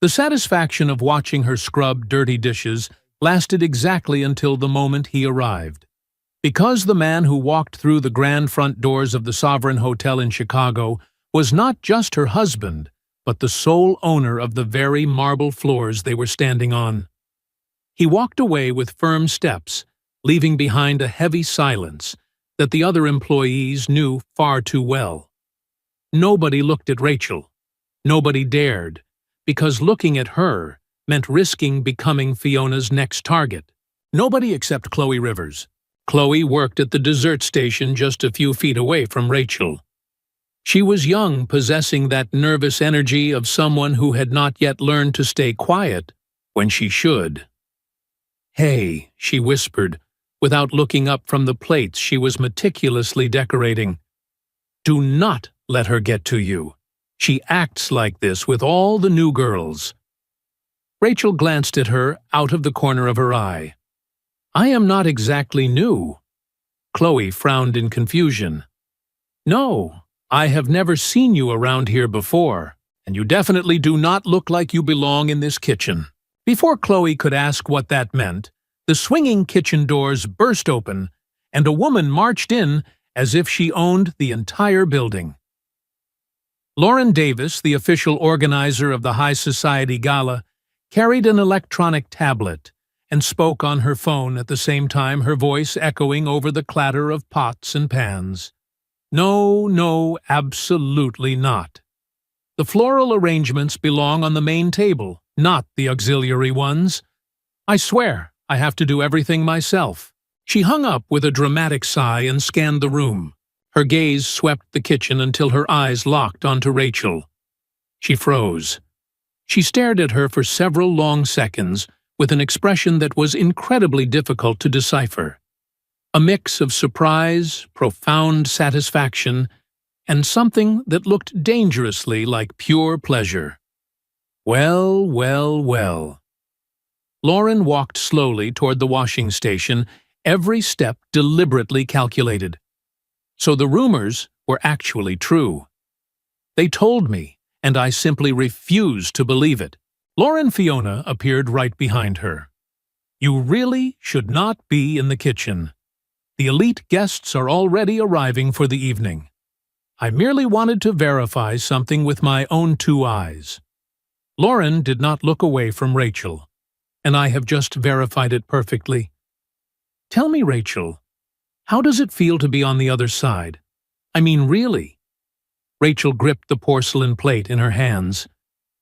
The satisfaction of watching her scrub dirty dishes lasted exactly until the moment he arrived. Because the man who walked through the grand front doors of the Sovereign Hotel in Chicago was not just her husband, but the sole owner of the very marble floors they were standing on. He walked away with firm steps, leaving behind a heavy silence that the other employees knew far too well. Nobody looked at Rachel. Nobody dared, because looking at her meant risking becoming Fiona's next target. Nobody except Chloe Rivers. Chloe worked at the dessert station just a few feet away from Rachel. She was young, possessing that nervous energy of someone who had not yet learned to stay quiet when she should. "Hey," she whispered, without looking up from the plates she was meticulously decorating. "Do not let her get to you. She acts like this with all the new girls." Rachel glanced at her out of the corner of her eye. "I am not exactly new." Chloe frowned in confusion. "No, I have never seen you around here before, and you definitely do not look like you belong in this kitchen." Before Chloe could ask what that meant, the swinging kitchen doors burst open, and a woman marched in as if she owned the entire building. Lauren Davis, the official organizer of the High Society Gala, carried an electronic tablet and spoke on her phone at the same time, her voice echoing over the clatter of pots and pans. No, absolutely not. The floral arrangements belong on the main table, not the auxiliary ones. I swear, I have to do everything myself. She hung up with a dramatic sigh and scanned the room. Her gaze swept the kitchen until her eyes locked onto Rachel. She froze. She stared at her for several long seconds with an expression that was incredibly difficult to decipher. A mix of surprise, profound satisfaction, and something that looked dangerously like pure pleasure. Well. Lauren walked slowly toward the washing station, every step deliberately calculated. So the rumors were actually true. They told me, and I simply refused to believe it. Lauren Fiona appeared right behind her. "You really should not be in the kitchen. The elite guests are already arriving for the evening. I merely wanted to verify something with my own two eyes." Lauren did not look away from Rachel, and I have just verified it perfectly. "Tell me, Rachel, how does it feel to be on the other side? I mean, really?" Rachel gripped the porcelain plate in her hands.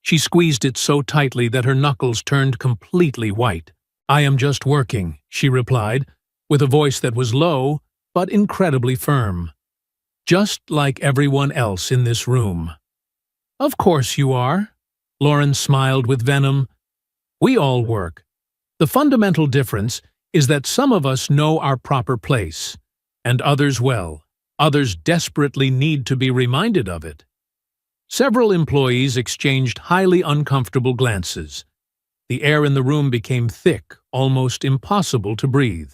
She squeezed it so tightly that her knuckles turned completely white. "I am just working," she replied, with a voice that was low but incredibly firm. "Just like everyone else in this room." "Of course you are." Lauren smiled with venom. "We all work. The fundamental difference is that some of us know our proper place, and others others desperately need to be reminded of it." Several employees exchanged highly uncomfortable glances. The air in the room became thick, almost impossible to breathe.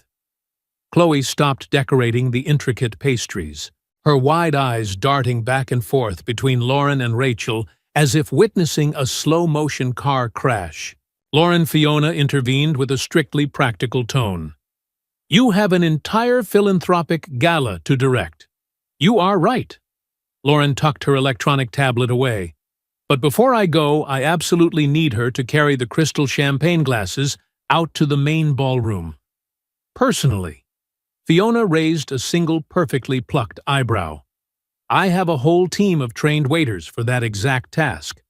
Chloe stopped decorating the intricate pastries, her wide eyes darting back and forth between Lauren and Rachel as if witnessing a slow-motion car crash. Lauren Fiona intervened with a strictly practical tone. "You have an entire philanthropic gala to direct." "You are right." Lauren tucked her electronic tablet away. "But before I go, I absolutely need her to carry the crystal champagne glasses out to the main ballroom. Personally." Fiona raised a single perfectly plucked eyebrow. "I have a whole team of trained waiters for that exact task."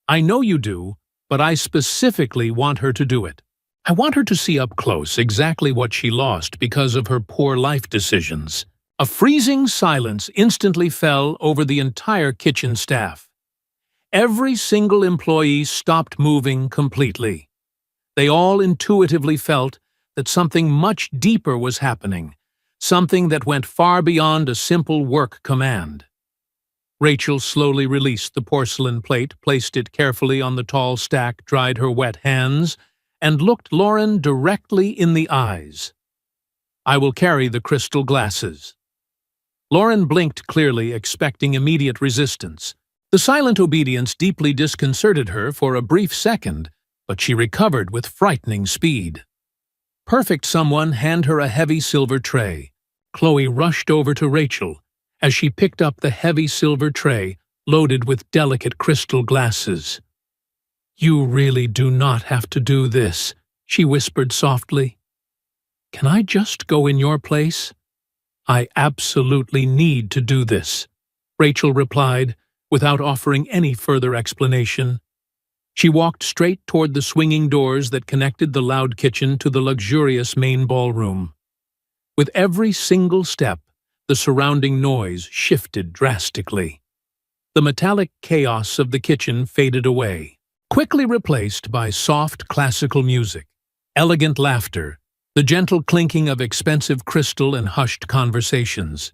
"I know you do, but I specifically want her to do it. I want her to see up close exactly what she lost because of her poor life decisions." A freezing silence instantly fell over the entire kitchen staff. Every single employee stopped moving completely. They all intuitively felt that something much deeper was happening, something that went far beyond a simple work command. Rachel slowly released the porcelain plate, placed it carefully on the tall stack, dried her wet hands, and looked Lauren directly in the eyes. "I will carry the crystal glasses." Lauren blinked clearly, expecting immediate resistance, The silent obedience deeply disconcerted her for a brief second, but she recovered with frightening speed. Perfect someone hand her a heavy silver tray. Chloe rushed over to Rachel as she picked up the heavy silver tray loaded with delicate crystal glasses. "You really do not have to do this," she whispered softly. "Can I just go in your place?" "I absolutely need to do this," Rachel replied, without offering any further explanation. She walked straight toward the swinging doors that connected the loud kitchen to the luxurious main ballroom. With every single step, the surrounding noise shifted drastically. The metallic chaos of the kitchen faded away, quickly replaced by soft classical music, elegant laughter, the gentle clinking of expensive crystal and hushed conversations.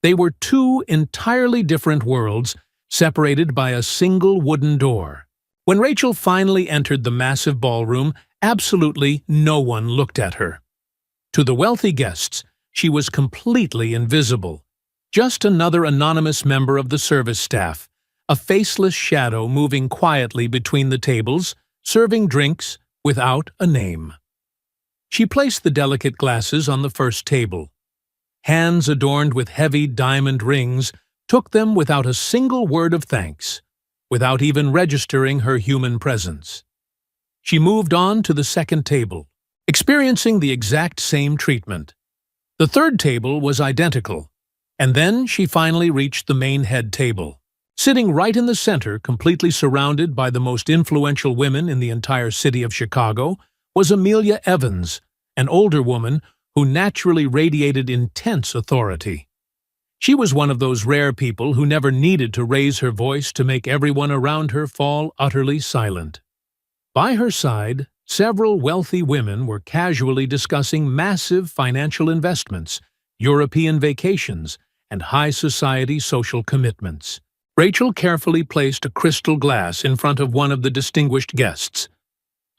They were two entirely different worlds, separated by a single wooden door. When Rachel finally entered the massive ballroom, absolutely no one looked at her. To the wealthy guests, she was completely invisible, just another anonymous member of the service staff, a faceless shadow moving quietly between the tables, serving drinks without a name. She placed the delicate glasses on the first table. Hands adorned with heavy diamond rings took them without a single word of thanks, without even registering her human presence. She moved on to the second table, experiencing the exact same treatment. The third table was identical, and then she finally reached the main head table. Sitting right in the center, completely surrounded by the most influential women in the entire city of Chicago, was Amelia Evans, an older woman who naturally radiated intense authority. She was one of those rare people who never needed to raise her voice to make everyone around her fall utterly silent. By her side, several wealthy women were casually discussing massive financial investments, European vacations, and high society social commitments. Rachel carefully placed a crystal glass in front of one of the distinguished guests.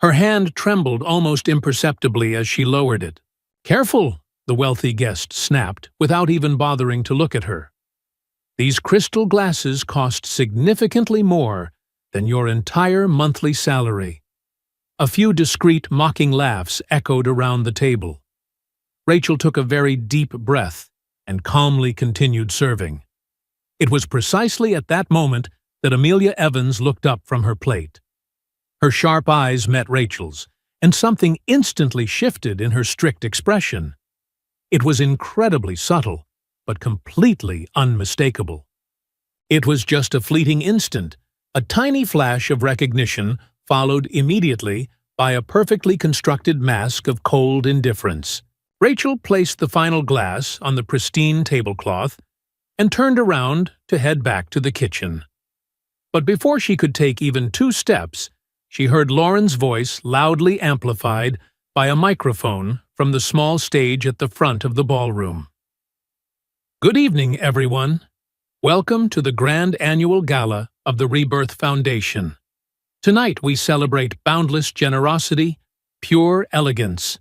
Her hand trembled almost imperceptibly as she lowered it. "Careful!" the wealthy guest snapped, without even bothering to look at her. "These crystal glasses cost significantly more than your entire monthly salary." A few discreet, mocking laughs echoed around the table. Rachel took a very deep breath and calmly continued serving. It was precisely at that moment that Amelia Evans looked up from her plate. Her sharp eyes met Rachel's, and something instantly shifted in her strict expression. It was incredibly subtle, but completely unmistakable. It was just a fleeting instant, a tiny flash of recognition followed immediately by a perfectly constructed mask of cold indifference. Rachel placed the final glass on the pristine tablecloth and turned around to head back to the kitchen. But before she could take even 2 steps, she heard Lauren's voice loudly amplified by a microphone from the small stage at the front of the ballroom. "Good evening, everyone. Welcome to the grand annual gala of the Rebirth Foundation. Tonight we celebrate boundless generosity, pure elegance,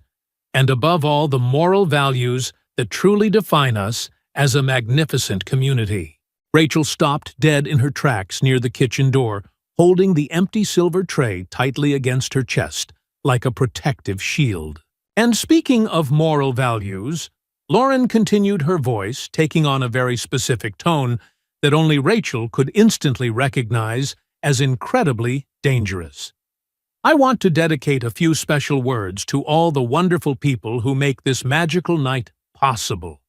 and above all the moral values that truly define us as a magnificent community." Rachel stopped dead in her tracks near the kitchen door, holding the empty silver tray tightly against her chest, like a protective shield. "And speaking of moral values," Lauren continued, her voice taking on a very specific tone that only Rachel could instantly recognize as incredibly dangerous. "I want to dedicate a few special words to all the wonderful people who make this magical night possible.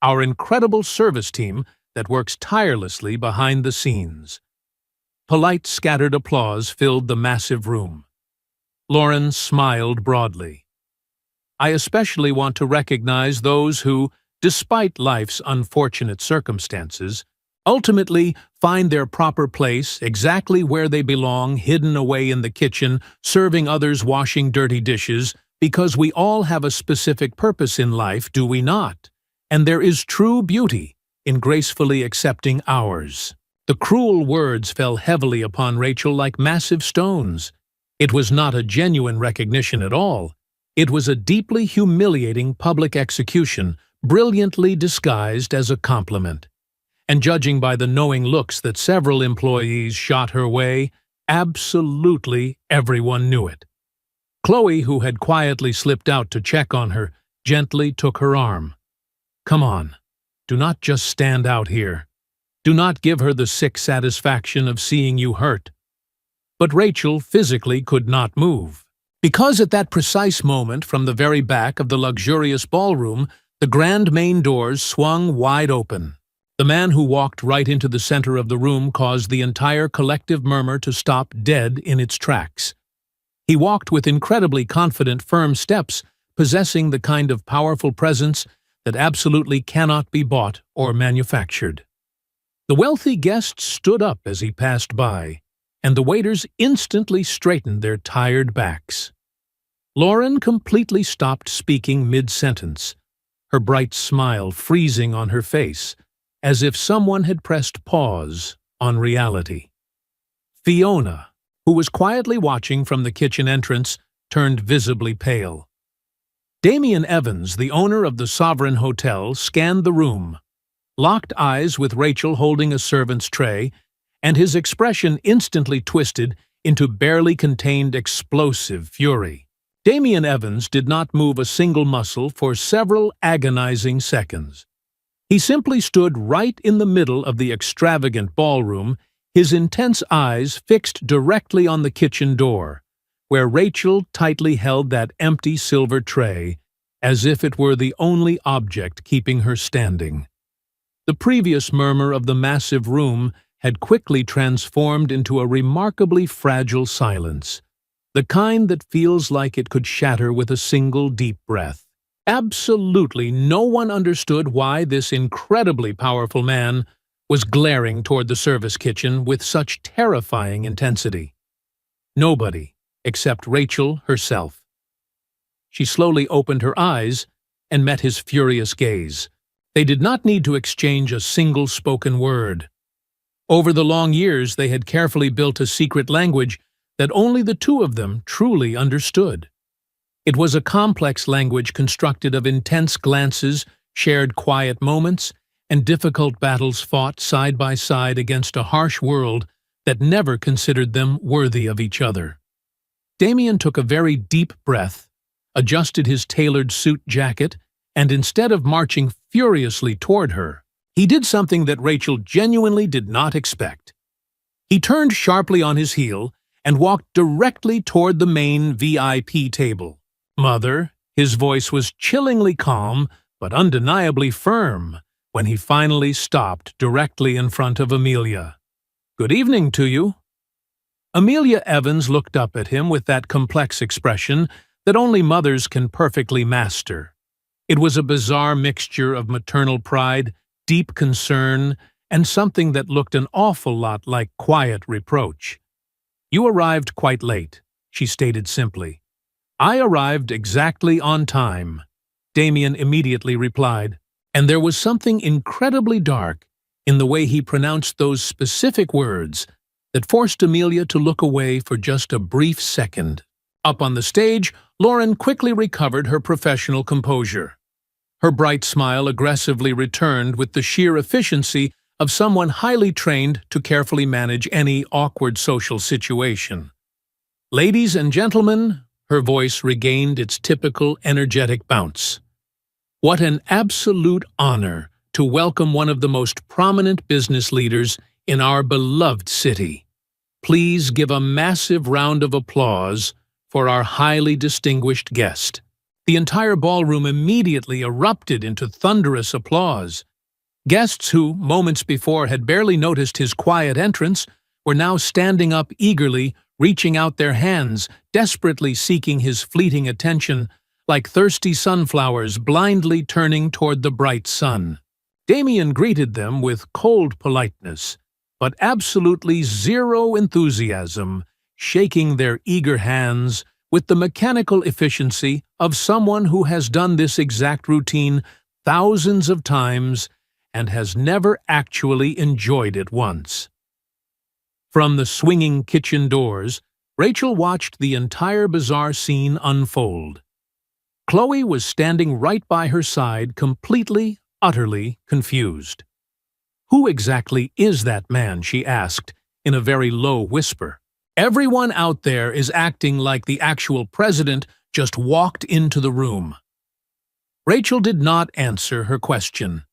Our incredible service team that works tirelessly behind the scenes." Polite, scattered applause filled the massive room. Lauren smiled broadly. "I especially want to recognize those who, despite life's unfortunate circumstances, ultimately find their proper place exactly where they belong, hidden away in the kitchen, serving others, washing dirty dishes, because we all have a specific purpose in life, do we not? And there is true beauty in gracefully accepting ours." The cruel words fell heavily upon Rachel like massive stones. It was not a genuine recognition at all. It was a deeply humiliating public execution, brilliantly disguised as a compliment. and judging by the knowing looks that several employees shot her way, absolutely everyone knew it. Chloe, who had quietly slipped out to check on her, gently took her arm. "Come on. Do not just stand out here. Do not give her the sick satisfaction of seeing you hurt." But Rachel physically could not move. Because at that precise moment, from the very back of the luxurious ballroom, the grand main doors swung wide open. The man who walked right into the center of the room caused the entire collective murmur to stop dead in its tracks. He walked with incredibly confident, firm steps, possessing the kind of powerful presence that absolutely cannot be bought or manufactured. The wealthy guests stood up as he passed by, and the waiters instantly straightened their tired backs. Lauren completely stopped speaking mid-sentence, her bright smile freezing on her face, as if someone had pressed pause on reality. Fiona, who was quietly watching from the kitchen entrance, turned visibly pale. Damien Evans, the owner of the Sovereign Hotel, scanned the room, locked eyes with Rachel holding a servant's tray, and his expression instantly twisted into barely contained explosive fury. Damien Evans did not move a single muscle for several agonizing seconds. He simply stood right in the middle of the extravagant ballroom, his intense eyes fixed directly on the kitchen door, where Rachel tightly held that empty silver tray, as if it were the only object keeping her standing. The previous murmur of the massive room had quickly transformed into a remarkably fragile silence, the kind that feels like it could shatter with a single deep breath. Absolutely no one understood why this incredibly powerful man was glaring toward the service kitchen with such terrifying intensity. Nobody, except Rachel herself. She slowly opened her eyes and met his furious gaze. They did not need to exchange a single spoken word. Over the long years, they had carefully built a secret language that only the two of them truly understood. It was a complex language constructed of intense glances, shared quiet moments, and difficult battles fought side by side against a harsh world that never considered them worthy of each other. Damien took a very deep breath, adjusted his tailored suit jacket, and instead of marching furiously toward her, he did something that Rachel genuinely did not expect. He turned sharply on his heel and walked directly toward the main VIP table. "Mother," his voice was chillingly calm but undeniably firm when he finally stopped directly in front of Amelia. "Good evening to you." Amelia Evans looked up at him with that complex expression that only mothers can perfectly master. It was a bizarre mixture of maternal pride, deep concern, and something that looked an awful lot like quiet reproach. "You arrived quite late," she stated simply. "I arrived exactly on time," Damien immediately replied, and there was something incredibly dark in the way he pronounced those specific words that forced Amelia to look away for just a brief second. Up on the stage, Lauren quickly recovered her professional composure. Her bright smile aggressively returned with the sheer efficiency of someone highly trained to carefully manage any awkward social situation. "Ladies and gentlemen," her voice regained its typical energetic bounce. "What an absolute honor to welcome one of the most prominent business leaders in our beloved city. Please give a massive round of applause for our highly distinguished guest." The entire ballroom immediately erupted into thunderous applause. Guests who, moments before, had barely noticed his quiet entrance were now standing up eagerly, reaching out their hands, desperately seeking his fleeting attention, like thirsty sunflowers blindly turning toward the bright sun. Damien greeted them with cold politeness, but absolutely zero enthusiasm, shaking their eager hands with the mechanical efficiency of someone who has done this exact routine thousands of times and has never actually enjoyed it once. From the swinging kitchen doors, Rachel watched the entire bizarre scene unfold. Chloe was standing right by her side, completely, utterly confused. "Who exactly is that man?" she asked, in a very low whisper. "Everyone out there is acting like the actual president just walked into the room." Rachel did not answer her question.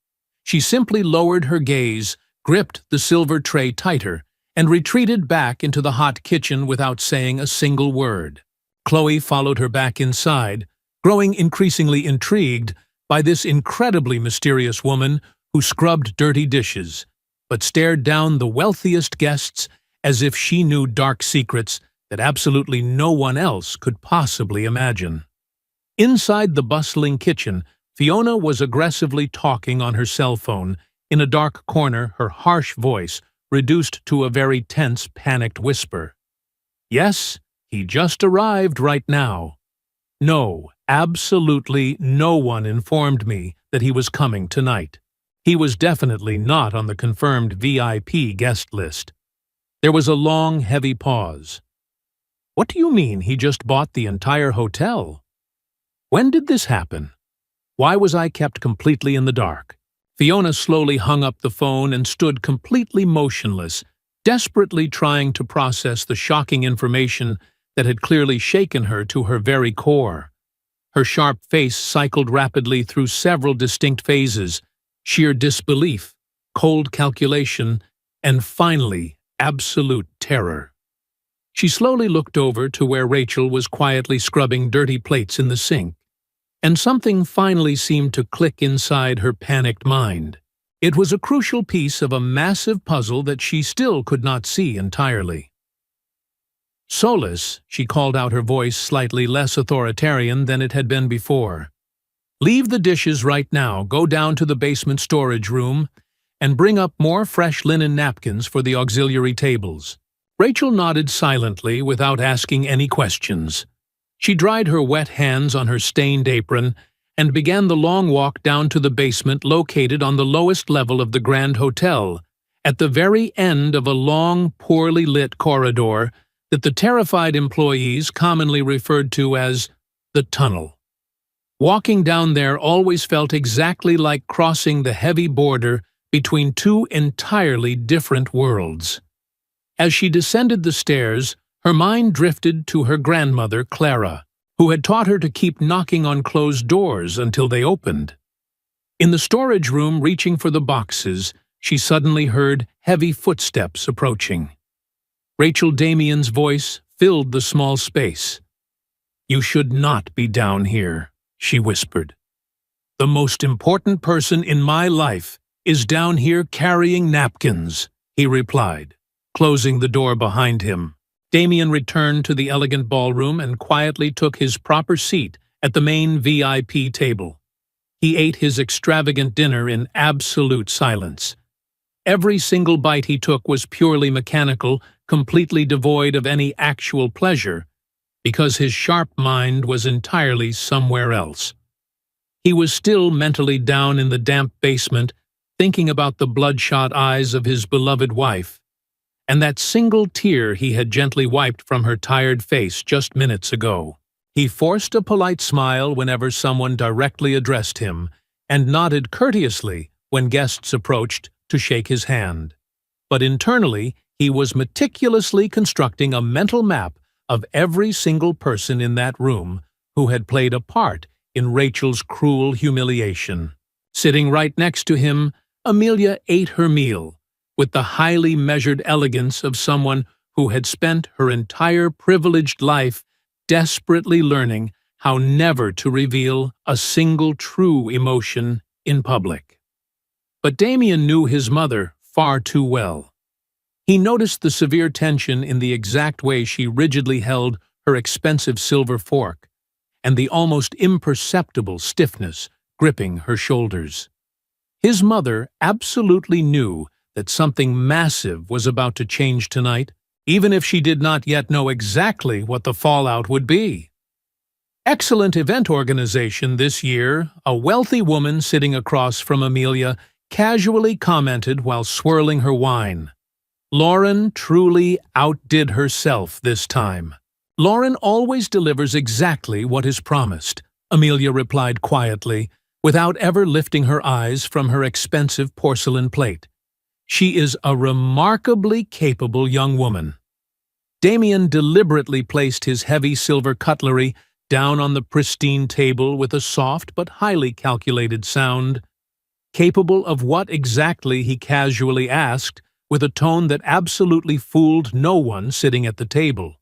She simply lowered her gaze, gripped the silver tray tighter, and retreated back into the hot kitchen without saying a single word. Chloe followed her back inside, growing increasingly intrigued by this incredibly mysterious woman who scrubbed dirty dishes, but stared down the wealthiest guests as if she knew dark secrets that absolutely no one else could possibly imagine. Inside the bustling kitchen, Fiona was aggressively talking on her cell phone. In a dark corner, her harsh voice reduced to a very tense, panicked whisper. "Yes, he just arrived right now. No, absolutely no one informed me that he was coming tonight. He was definitely not on the confirmed VIP guest list." There was a long, heavy pause. "What do you mean he just bought the entire hotel? When did this happen? Why was I kept completely in the dark?" Fiona slowly hung up the phone and stood completely motionless, desperately trying to process the shocking information that had clearly shaken her to her very core. Her sharp face cycled rapidly through several distinct phases: sheer disbelief, cold calculation, and finally, absolute terror. She slowly looked over to where Rachel was quietly scrubbing dirty plates in the sink, and something finally seemed to click inside her panicked mind. It was a crucial piece of a massive puzzle that she still could not see entirely. "Solis," she called out, her voice slightly less authoritarian than it had been before. "Leave the dishes right now, go down to the basement storage room, and bring up more fresh linen napkins for the auxiliary tables." Rachel nodded silently without asking any questions. She dried her wet hands on her stained apron and began the long walk down to the basement located on the lowest level of the Grand Hotel, at the very end of a long, poorly lit corridor that the terrified employees commonly referred to as the tunnel. Walking down there always felt exactly like crossing the heavy border between two entirely different worlds. As she descended the stairs, her mind drifted to her grandmother, Clara, who had taught her to keep knocking on closed doors until they opened. In the storage room, reaching for the boxes, she suddenly heard heavy footsteps approaching. Rachel Damien's voice filled the small space. "You should not be down here," she whispered. "The most important person in my life is down here carrying napkins," he replied, closing the door behind him. Damien returned to the elegant ballroom and quietly took his proper seat at the main VIP table. He ate his extravagant dinner in absolute silence. Every single bite he took was purely mechanical, completely devoid of any actual pleasure, because his sharp mind was entirely somewhere else. He was still mentally down in the damp basement, thinking about the bloodshot eyes of his beloved wife, and that single tear he had gently wiped from her tired face just minutes ago. He forced a polite smile whenever someone directly addressed him, and nodded courteously when guests approached to shake his hand. But internally, he was meticulously constructing a mental map of every single person in that room who had played a part in Rachel's cruel humiliation. Sitting right next to him, Amelia ate her meal, with the highly measured elegance of someone who had spent her entire privileged life desperately learning how never to reveal a single true emotion in public. But Damien knew his mother far too well. He noticed the severe tension in the exact way she rigidly held her expensive silver fork, and the almost imperceptible stiffness gripping her shoulders. His mother absolutely knew that something massive was about to change tonight, even if she did not yet know exactly what the fallout would be. Excellent event organization this year, a wealthy woman sitting across from Amelia casually commented while swirling her wine. Lauren truly outdid herself this time. "Lauren always delivers exactly what is promised," Amelia replied quietly, without ever lifting her eyes from her expensive porcelain plate. She is a remarkably capable young woman. Damien deliberately placed his heavy silver cutlery down on the pristine table with a soft but highly calculated sound. Capable of what exactly, he casually asked, with a tone that absolutely fooled no one sitting at the table.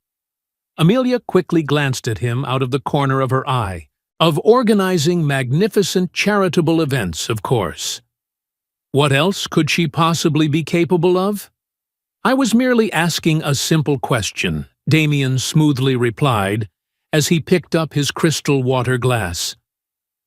Amelia quickly glanced at him out of the corner of her eye. Of organizing magnificent charitable events, of course. What else could she possibly be capable of? I was merely asking a simple question, Damien smoothly replied, as he picked up his crystal water glass.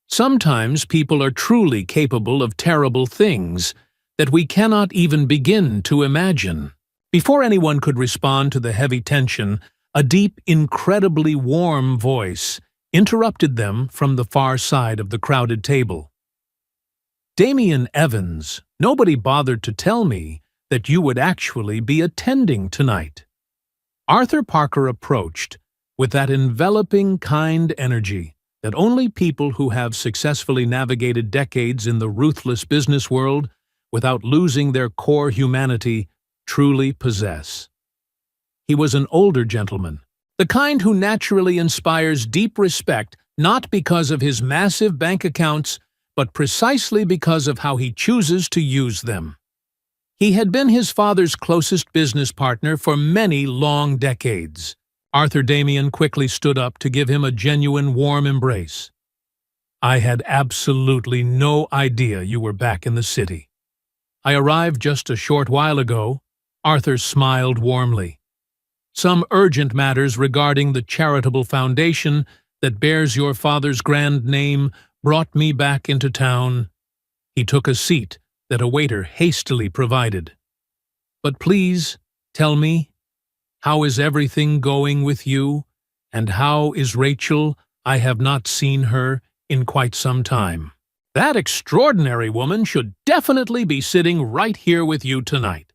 Sometimes people are truly capable of terrible things that we cannot even begin to imagine. Before anyone could respond to the heavy tension, a deep, incredibly warm voice interrupted them from the far side of the crowded table. Damien Evans, nobody bothered to tell me that you would actually be attending tonight. Arthur Parker approached with that enveloping, kind energy that only people who have successfully navigated decades in the ruthless business world without losing their core humanity truly possess. He was an older gentleman, the kind who naturally inspires deep respect not because of his massive bank accounts, but precisely because of how he chooses to use them. He had been his father's closest business partner for many long decades. Arthur Damien quickly stood up to give him a genuine warm embrace. I had absolutely no idea you were back in the city. I arrived just a short while ago. Arthur smiled warmly. Some urgent matters regarding the charitable foundation that bears your father's grand name brought me back into town. He took a seat that a waiter hastily provided. But please, tell me, how is everything going with you? And how is Rachel? I have not seen her in quite some time. That extraordinary woman should definitely be sitting right here with you tonight.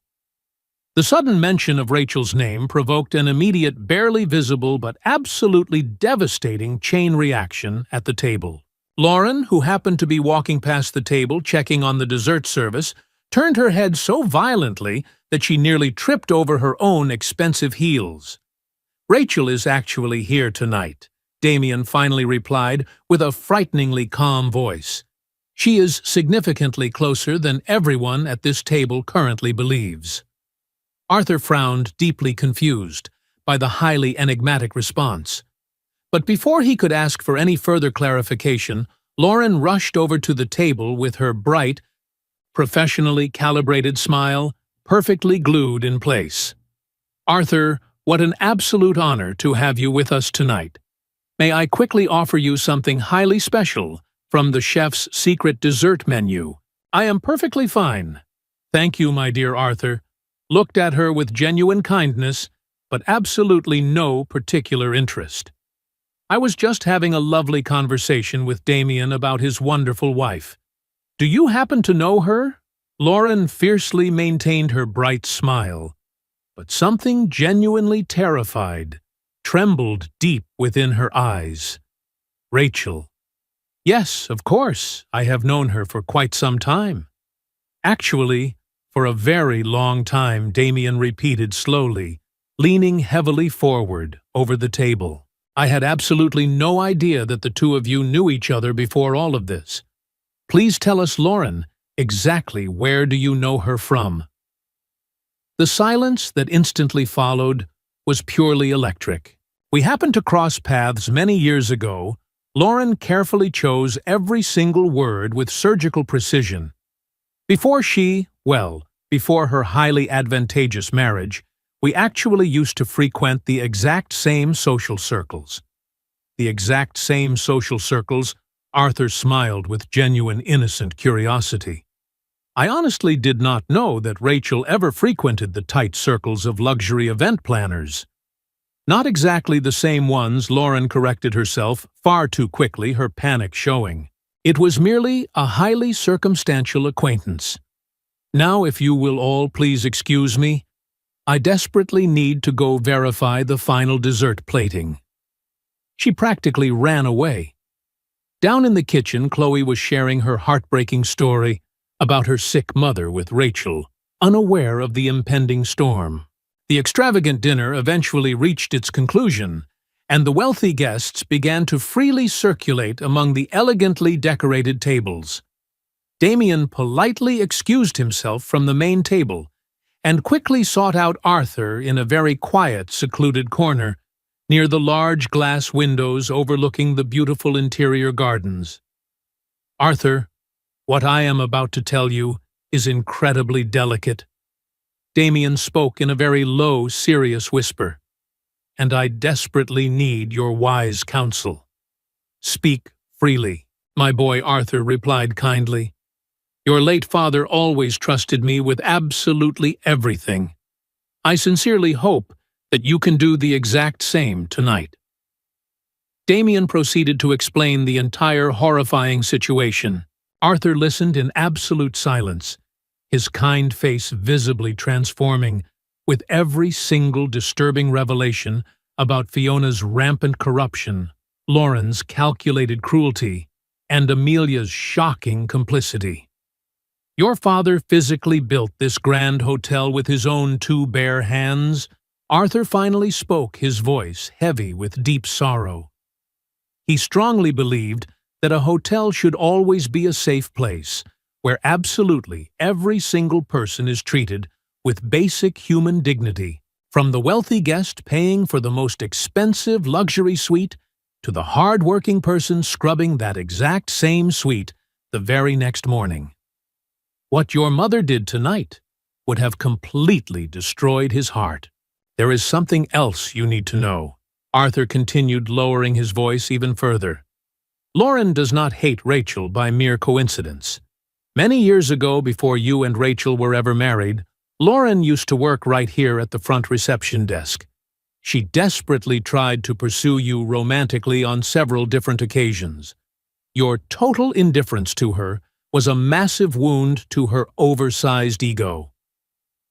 The sudden mention of Rachel's name provoked an immediate, barely visible but absolutely devastating chain reaction at the table. Lauren, who happened to be walking past the table checking on the dessert service, turned her head so violently that she nearly tripped over her own expensive heels. Rachel is actually here tonight, Damien finally replied with a frighteningly calm voice. She is significantly closer than everyone at this table currently believes. Arthur frowned, deeply confused by the highly enigmatic response. But before he could ask for any further clarification, Lauren rushed over to the table with her bright, professionally calibrated smile perfectly glued in place. Arthur, what an absolute honor to have you with us tonight. May I quickly offer you something highly special from the chef's secret dessert menu? I am perfectly fine. Thank you, my dear Arthur. Looked at her with genuine kindness, but absolutely no particular interest. I was just having a lovely conversation with Damien about his wonderful wife. Do you happen to know her? Lauren fiercely maintained her bright smile, but something genuinely terrified trembled deep within her eyes. Rachel. Yes, of course, I have known her for quite some time. Actually, for a very long time, Damien repeated slowly, leaning heavily forward over the table. I had absolutely no idea that the two of you knew each other before all of this. Please tell us, Lauren, exactly where do you know her from? The silence that instantly followed was purely electric. We happened to cross paths many years ago. Lauren carefully chose every single word with surgical precision. Before her highly advantageous marriage, we actually used to frequent the exact same social circles. The exact same social circles, Arthur smiled with genuine innocent curiosity. I honestly did not know that Rachel ever frequented the tight circles of luxury event planners. Not exactly the same ones, Lauren corrected herself far too quickly, her panic showing. It was merely a highly circumstantial acquaintance. Now, if you will all please excuse me, I desperately need to go verify the final dessert plating. She practically ran away. Down in the kitchen, Chloe was sharing her heartbreaking story about her sick mother with Rachel, unaware of the impending storm. The extravagant dinner eventually reached its conclusion, and the wealthy guests began to freely circulate among the elegantly decorated tables. Damien politely excused himself from the main table and quickly sought out Arthur in a very quiet, secluded corner, near the large glass windows overlooking the beautiful interior gardens. "Arthur, what I am about to tell you is incredibly delicate." Damien spoke in a very low, serious whisper. "And I desperately need your wise counsel. Speak freely." "My boy," Arthur replied kindly. "Your late father always trusted me with absolutely everything. I sincerely hope that you can do the exact same tonight." Damien proceeded to explain the entire horrifying situation. Arthur listened in absolute silence, his kind face visibly transforming with every single disturbing revelation about Fiona's rampant corruption, Lauren's calculated cruelty, and Amelia's shocking complicity. "Your father physically built this grand hotel with his own two bare hands?" Arthur finally spoke, his voice heavy with deep sorrow. He strongly believed that a hotel should always be a safe place, where absolutely every single person is treated with basic human dignity, from the wealthy guest paying for the most expensive luxury suite to the hard-working person scrubbing that exact same suite the very next morning. What your mother did tonight would have completely destroyed his heart. "There is something else you need to know," Arthur continued, lowering his voice even further. "Lauren does not hate Rachel by mere coincidence. Many years ago, before you and Rachel were ever married, Lauren used to work right here at the front reception desk. She desperately tried to pursue you romantically on several different occasions. Your total indifference to her was a massive wound to her oversized ego.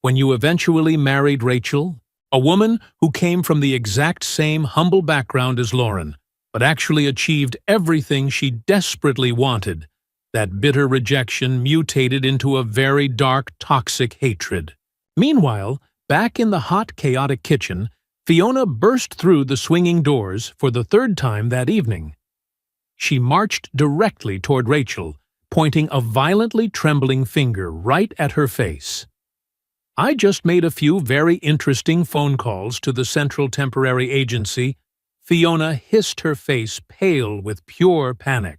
When you eventually married Rachel, a woman who came from the exact same humble background as Lauren, but actually achieved everything she desperately wanted, that bitter rejection mutated into a very dark, toxic hatred. Meanwhile, back in the hot, chaotic kitchen, Fiona burst through the swinging doors for the third time that evening. She marched directly toward Rachel, pointing a violently trembling finger right at her face. "I just made a few very interesting phone calls to the Central Temporary Agency." Fiona hissed, her face pale with pure panic.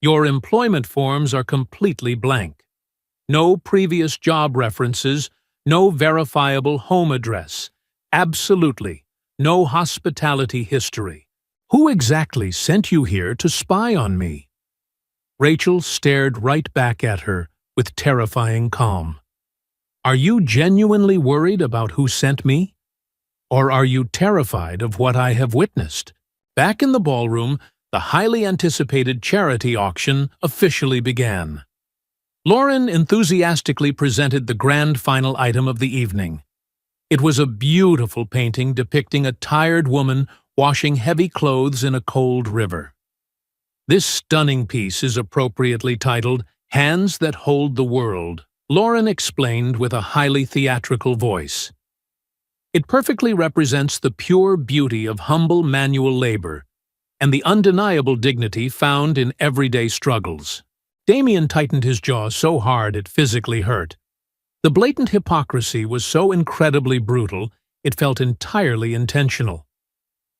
"Your employment forms are completely blank. No previous job references, no verifiable home address, absolutely no hospitality history. Who exactly sent you here to spy on me?" Rachel stared right back at her with terrifying calm. "Are you genuinely worried about who sent me? Or are you terrified of what I have witnessed?" Back in the ballroom, the highly anticipated charity auction officially began. Lauren enthusiastically presented the grand final item of the evening. It was a beautiful painting depicting a tired woman washing heavy clothes in a cold river. This stunning piece is appropriately titled "Hands That Hold the World," Lauren explained with a highly theatrical voice. It perfectly represents the pure beauty of humble manual labor and the undeniable dignity found in everyday struggles. Damien tightened his jaw so hard it physically hurt. The blatant hypocrisy was so incredibly brutal, it felt entirely intentional.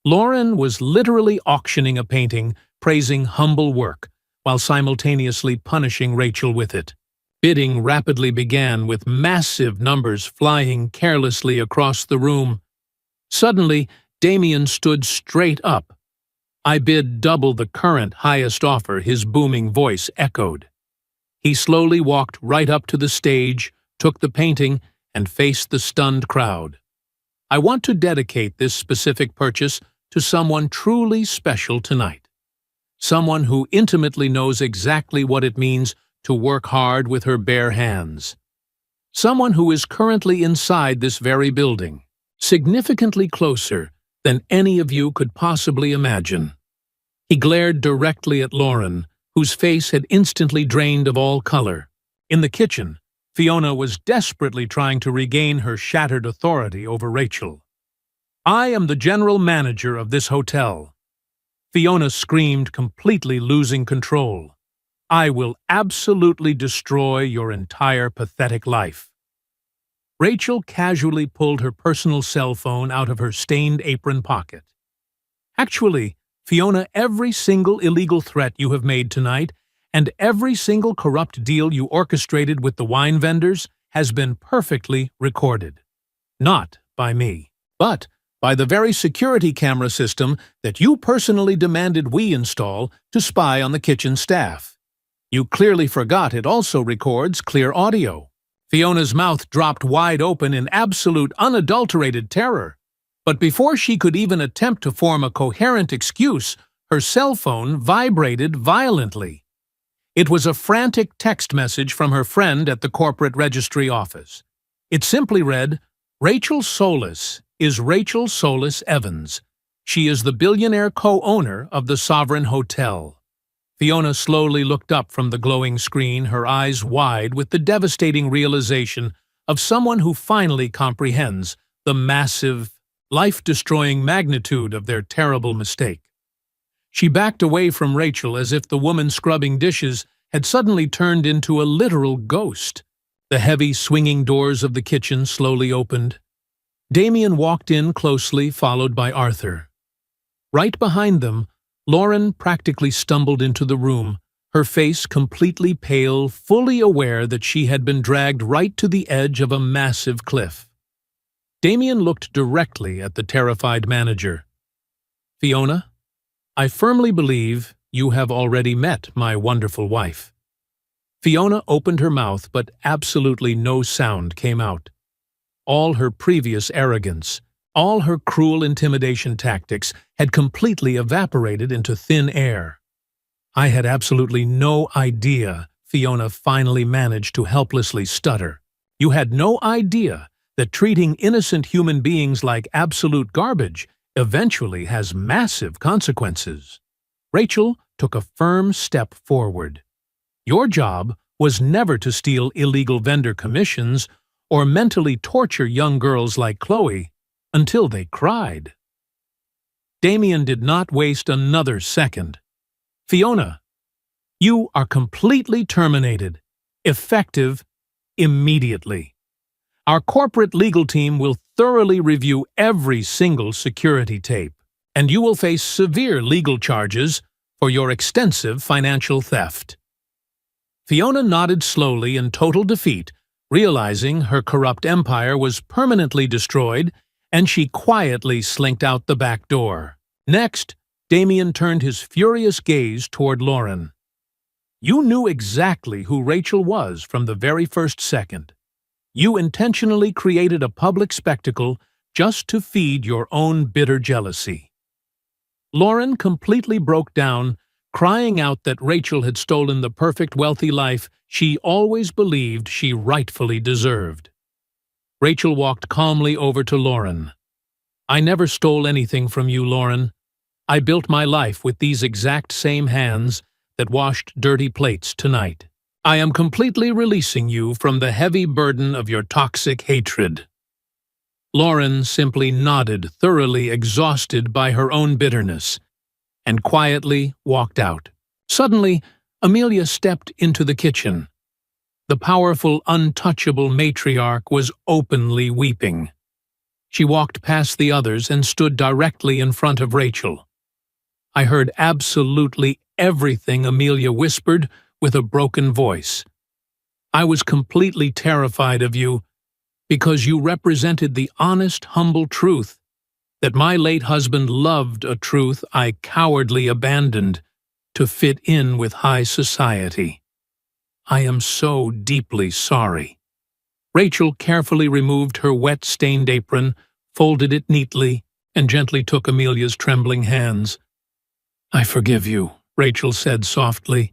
Lauren was literally auctioning a painting praising humble work, while simultaneously punishing Rachel with it. Bidding rapidly began, with massive numbers flying carelessly across the room. Suddenly, Damien stood straight up. "I bid double the current highest offer," his booming voice echoed. He slowly walked right up to the stage, took the painting, and faced the stunned crowd. "I want to dedicate this specific purchase to someone truly special tonight. Someone who intimately knows exactly what it means to work hard with her bare hands. Someone who is currently inside this very building, significantly closer than any of you could possibly imagine." He glared directly at Lauren, whose face had instantly drained of all color. In the kitchen, Fiona was desperately trying to regain her shattered authority over Rachel. "I am the general manager of this hotel." Fiona screamed, completely losing control. "I will absolutely destroy your entire pathetic life." Rachel casually pulled her personal cell phone out of her stained apron pocket. "Actually, Fiona, every single illegal threat you have made tonight and every single corrupt deal you orchestrated with the wine vendors has been perfectly recorded. Not by me, but by the very security camera system that you personally demanded we install to spy on the kitchen staff. You clearly forgot it also records clear audio." Fiona's mouth dropped wide open in absolute unadulterated terror. But before she could even attempt to form a coherent excuse, her cell phone vibrated violently. It was a frantic text message from her friend at the corporate registry office. It simply read, "Rachel Solis is Rachel Solis Evans. She is the billionaire co-owner of the Sovereign Hotel." Fiona slowly looked up from the glowing screen, her eyes wide with the devastating realization of someone who finally comprehends the massive, life-destroying magnitude of their terrible mistake. She backed away from Rachel as if the woman scrubbing dishes had suddenly turned into a literal ghost. The heavy, swinging doors of the kitchen slowly opened. Damien walked in closely, followed by Arthur. Right behind them, Lauren practically stumbled into the room, her face completely pale, fully aware that she had been dragged right to the edge of a massive cliff. Damien looked directly at the terrified manager. "Fiona, I firmly believe you have already met my wonderful wife." Fiona opened her mouth, but absolutely no sound came out. All her previous arrogance, all her cruel intimidation tactics had completely evaporated into thin air. "I had absolutely no idea," Fiona finally managed to helplessly stutter. "You had no idea that treating innocent human beings like absolute garbage eventually has massive consequences." Rachel took a firm step forward. "Your job was never to steal illegal vendor commissions or mentally torture young girls like Chloe until they cried." Damien did not waste another second. "Fiona, you are completely terminated, effective immediately. Our corporate legal team will thoroughly review every single security tape, and you will face severe legal charges for your extensive financial theft." Fiona nodded slowly in total defeat, realizing her corrupt empire was permanently destroyed, and she quietly slinked out the back door. Next, Damien turned his furious gaze toward Lauren. "You knew exactly who Rachel was from the very first second. You intentionally created a public spectacle just to feed your own bitter jealousy." Lauren completely broke down, crying out that Rachel had stolen the perfect wealthy life she always believed she rightfully deserved. Rachel walked calmly over to Lauren. "I never stole anything from you, Lauren. I built my life with these exact same hands that washed dirty plates tonight. I am completely releasing you from the heavy burden of your toxic hatred." Lauren simply nodded, thoroughly exhausted by her own bitterness, and quietly walked out. Suddenly, Amelia stepped into the kitchen. The powerful, untouchable matriarch was openly weeping. She walked past the others and stood directly in front of Rachel. I heard absolutely everything Amelia whispered with a broken voice. "I was completely terrified of you because you represented the honest, humble truth that my late husband loved, a truth I cowardly abandoned to fit in with high society. I am so deeply sorry." Rachel carefully removed her wet-stained apron, folded it neatly, and gently took Amelia's trembling hands. "I forgive you," Rachel said softly.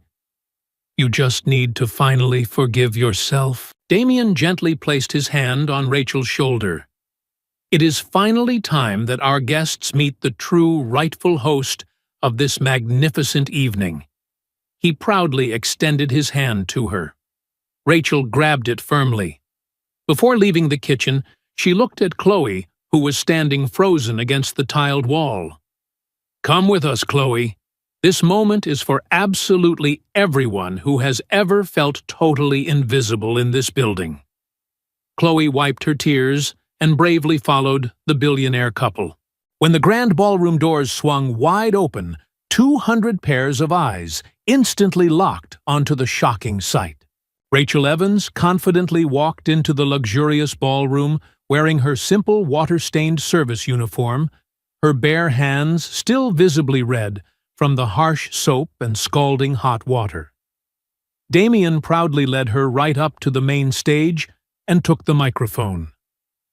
"You just need to finally forgive yourself." Damien gently placed his hand on Rachel's shoulder. "It is finally time that our guests meet the true, rightful host of this magnificent evening." He proudly extended his hand to her. Rachel grabbed it firmly. Before leaving the kitchen, she looked at Chloe, who was standing frozen against the tiled wall. "Come with us, Chloe. This moment is for absolutely everyone who has ever felt totally invisible in this building." Chloe wiped her tears and bravely followed the billionaire couple. When the grand ballroom doors swung wide open, 200 pairs of eyes instantly locked onto the shocking sight. Rachel Evans confidently walked into the luxurious ballroom wearing her simple water-stained service uniform, her bare hands still visibly red from the harsh soap and scalding hot water. Damien proudly led her right up to the main stage and took the microphone.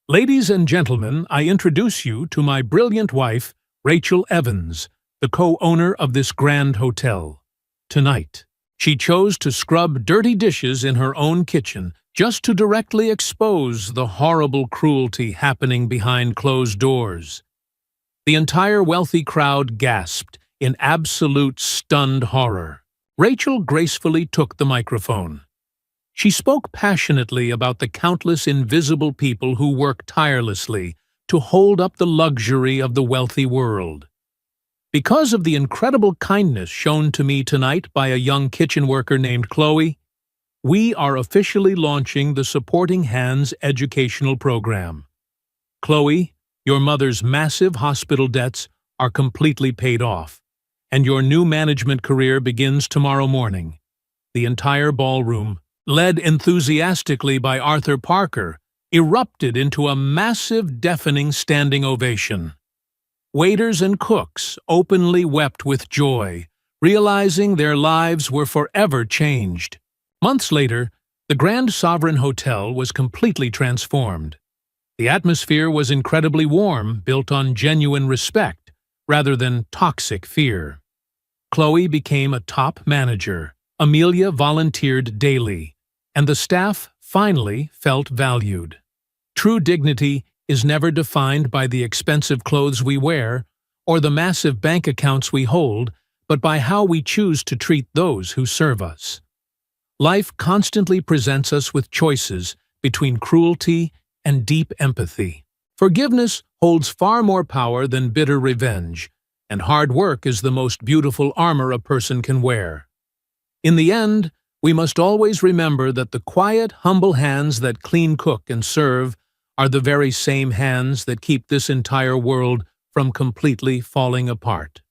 "Ladies and gentlemen, I introduce you to my brilliant wife, Rachel Evans, the co-owner of this grand hotel. Tonight, she chose to scrub dirty dishes in her own kitchen just to directly expose the horrible cruelty happening behind closed doors." The entire wealthy crowd gasped in absolute stunned horror. Rachel gracefully took the microphone. She spoke passionately about the countless invisible people who work tirelessly to hold up the luxury of the wealthy world. "Because of the incredible kindness shown to me tonight by a young kitchen worker named Chloe, we are officially launching the Supporting Hands educational program. Chloe, your mother's massive hospital debts are completely paid off, and your new management career begins tomorrow morning." The entire ballroom, led enthusiastically by Arthur Parker, erupted into a massive, deafening standing ovation. Waiters and cooks openly wept with joy, realizing their lives were forever changed. Months later, the Grand Sovereign Hotel was completely transformed. The atmosphere was incredibly warm, built on genuine respect, rather than toxic fear. Chloe became a top manager, Amelia volunteered daily, and the staff finally felt valued. True dignity is never defined by the expensive clothes we wear or the massive bank accounts we hold, but by how we choose to treat those who serve us. Life constantly presents us with choices between cruelty and deep empathy. Forgiveness holds far more power than bitter revenge, and hard work is the most beautiful armor a person can wear. In the end, we must always remember that the quiet, humble hands that clean, cook, and serve are the very same hands that keep this entire world from completely falling apart.